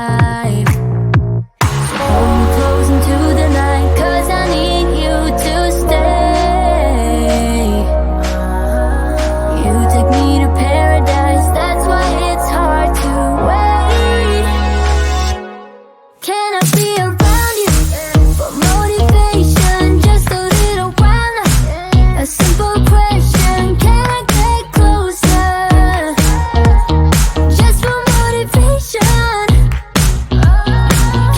alive. So hold me close into the night, 'cause I need you to stay. You take me to paradise, that's why it's hard to wait. Can I be around you for motivation, just a little while now? A simple question, can I get closer? Just for motivation.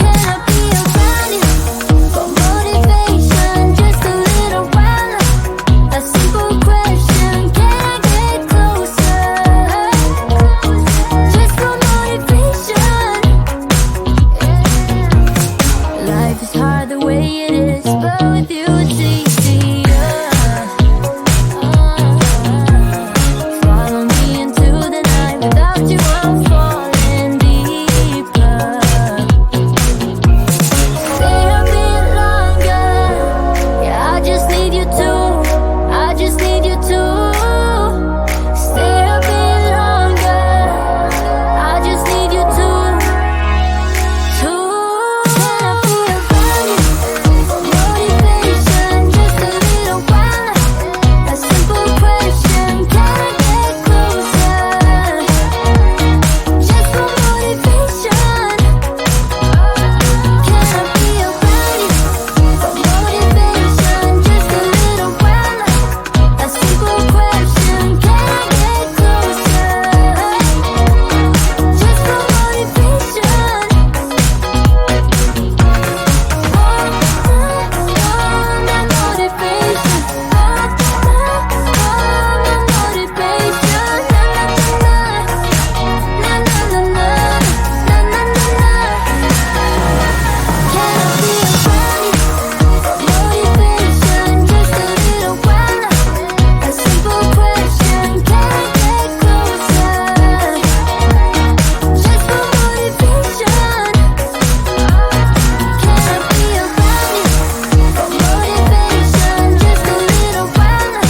Can I be around you for motivation, just a little while now? A simple question, can I get closer? Just for motivation. Life is hard the way it is, but with you it's easier. Follow me into the night, without you I'm falling deeper. Stay a bit longer, yeah, I just need you to, I just need you to. Stay a bit longer, I just need you to. Can I be around you for motivation, just a little while now? A simple question, can I get closer? Just for motivation. Can I be around you for motivation, just a little while now?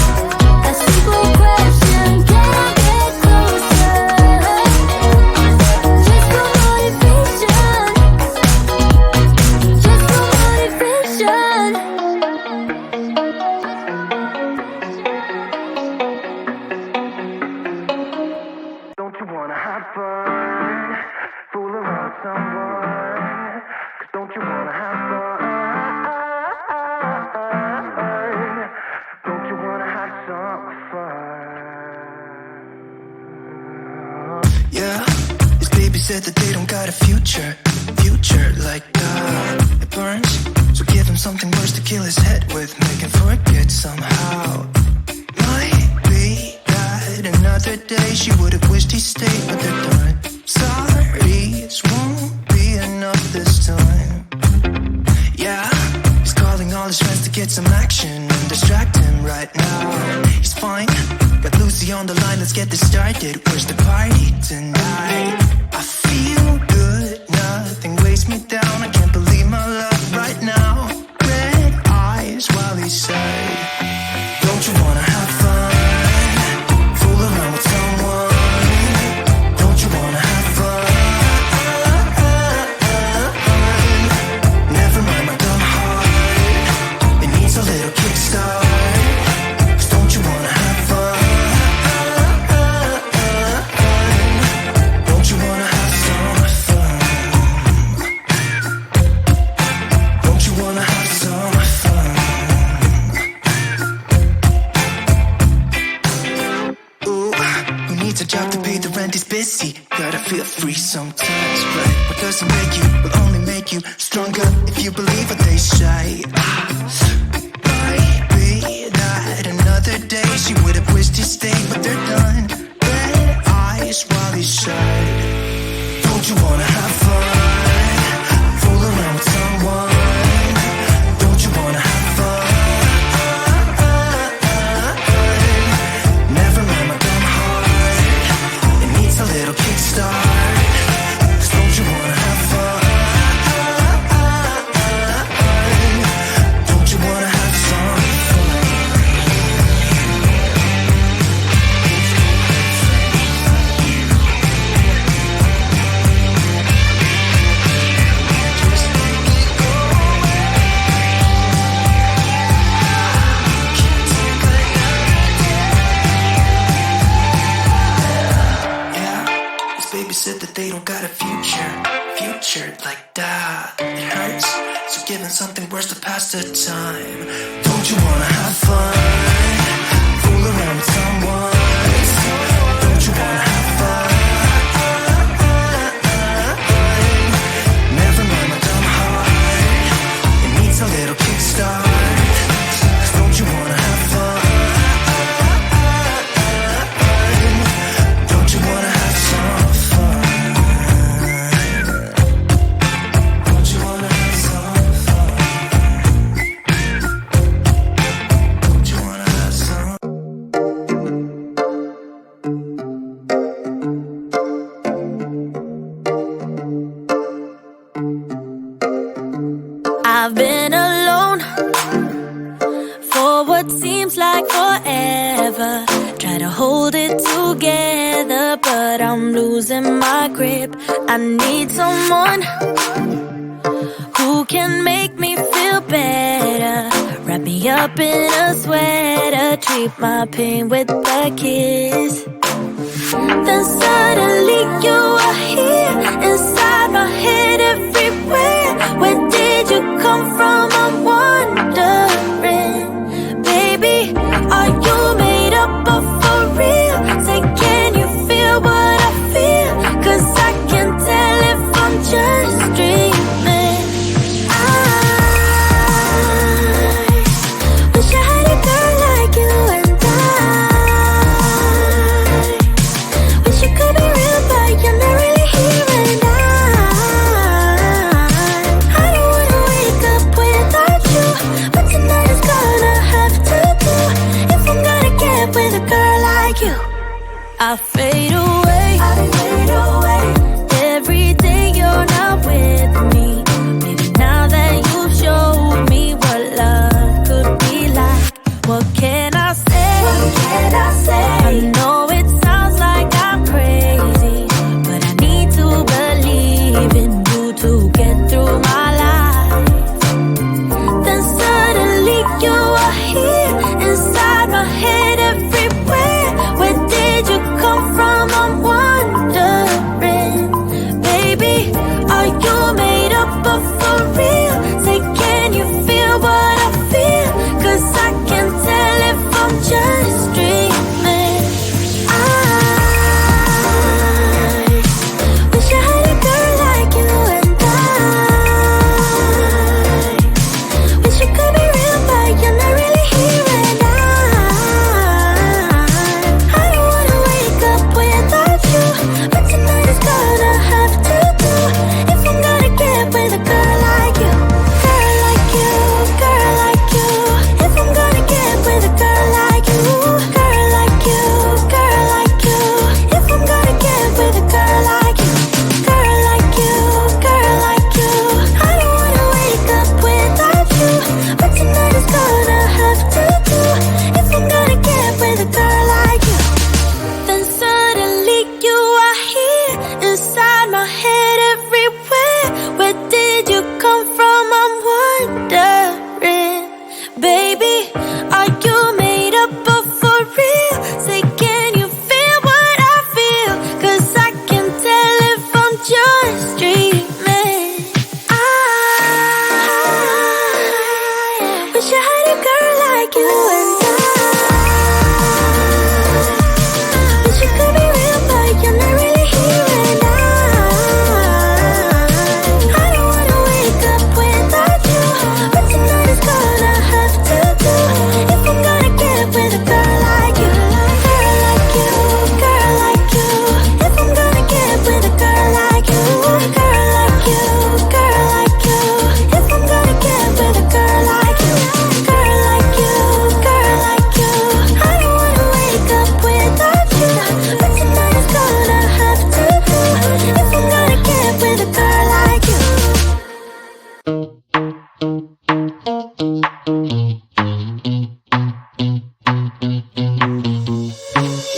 A simple question, can I get closer? Just for motivation. Don't you wanna have fun? Fool around someone? 'Cause don't you wanna have fun? Don't you wanna have some fun? Yeah, these babies said that they don't got a future like that. It burns, so give him something worse to kill his head with, make him forget somehow. Might be that another day she would have wished he stayed, but they're done. Sorry's won't be enough this time. Yeah, he's calling all his friends to get some action and distract him right now. He's fine, got Lucy on the line, let's get this started. Where's the party tonight? I feel good, nothing weighs me down. I can't believe my luck right now. Red eyes while he said, don't you wanna have fun? Fool around with someone? Don't you wanna have fun? Never mind my dumb heart, it needs a little kickstart. 'Cause don't you wanna have fun? Don't you wanna have some fun? Don't you wanna have some fun? Ooh, who needs a job to pay the rent? He's busy. Gotta feel free sometimes, right? What doesn't make you will only make you stronger if you believe what they say. Might be that another day she would have wished he stayed, but they're done. Red eyes while he said, don't you wanna have fun? Fool around with someone? Don't you wanna have fun? Never mind my dumb heart, it needs a little kickstart. 'Cause don't you wanna have fun? future like that. It hurts, so give him something worse to pass the time. Don't you wanna have fun? Fool around with someone. Don't you wanna have fun? Never mind my dumb heart. It needs a little kickstart. 'Cause don't you wanna have fun? Don't you wanna have some fun? Don't you wanna have some fun? Don't you wanna have some? I've been alone for what seems like forever. Try to hold it together, but I'm losing my grip. I need someone who can make me feel better. Wrap me up in a sweater, treat my pain with a kiss. Then suddenly you are here, inside my head everywhere. Where did you come from? I'm wondering. Baby, are you made up of for real? Say, can you feel what I feel? 'Cause I can tell if I'm just dreaming. I wish I had a girl like you, and I wish it could be real, but you're not really here, and I don't wanna wake up without you, but tonight is gonna have to do. If I'm gonna get with a girl like you, I fade away. Every day you're not with me. Maybe now that you've showed me what love could be like, what can I say? I know it sounds like I'm crazy, but I need to believe in you to get through my life. Then suddenly you are here, inside my head everywhere. Where did you come from? I'm wondering. Baby, are you made up of for real? Say, can you feel what I feel? 'Cause I can tell if I'm just dreaming. I wish I had a girl like you, and I wish it could be real, but you're not really here, and I don't wanna wake up without you, but tonight is gonna have to do. If I'm gonna get with a girl like you, girl like you, girl like you. If I'm gonna get with a girl like you, girl like you, girl like you. If I'm gonna get with a girl like you, girl like you, girl like you. I don't wanna wake up without you, but tonight is gonna have to do. If I'm gonna get with a girl like you. Then suddenly you are here, inside my head everywhere. Where did you come from? I'm wondering. Baby, are you made up of for real? Say, can you feel what I feel? 'Cause I can tell if I'm just dreaming. I wish I had a girl like you, and I wish it could be real, but you're not really here, and I don't wanna wake up without you, but tonight is gonna have to do. If I'm gonna get with a girl like you, girl like you, girl like you. If I'm gonna get with a girl like you, girl like you, girl like you. If I'm gonna get with a girl like you, girl like you, girl like you. I don't wanna wake up without you, but tonight is gonna have to do. If I'm gonna get with a girl like you.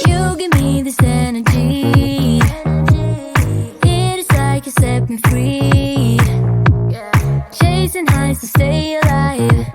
You give me this energy. It is like you set me free. Chasing highs to stay alive.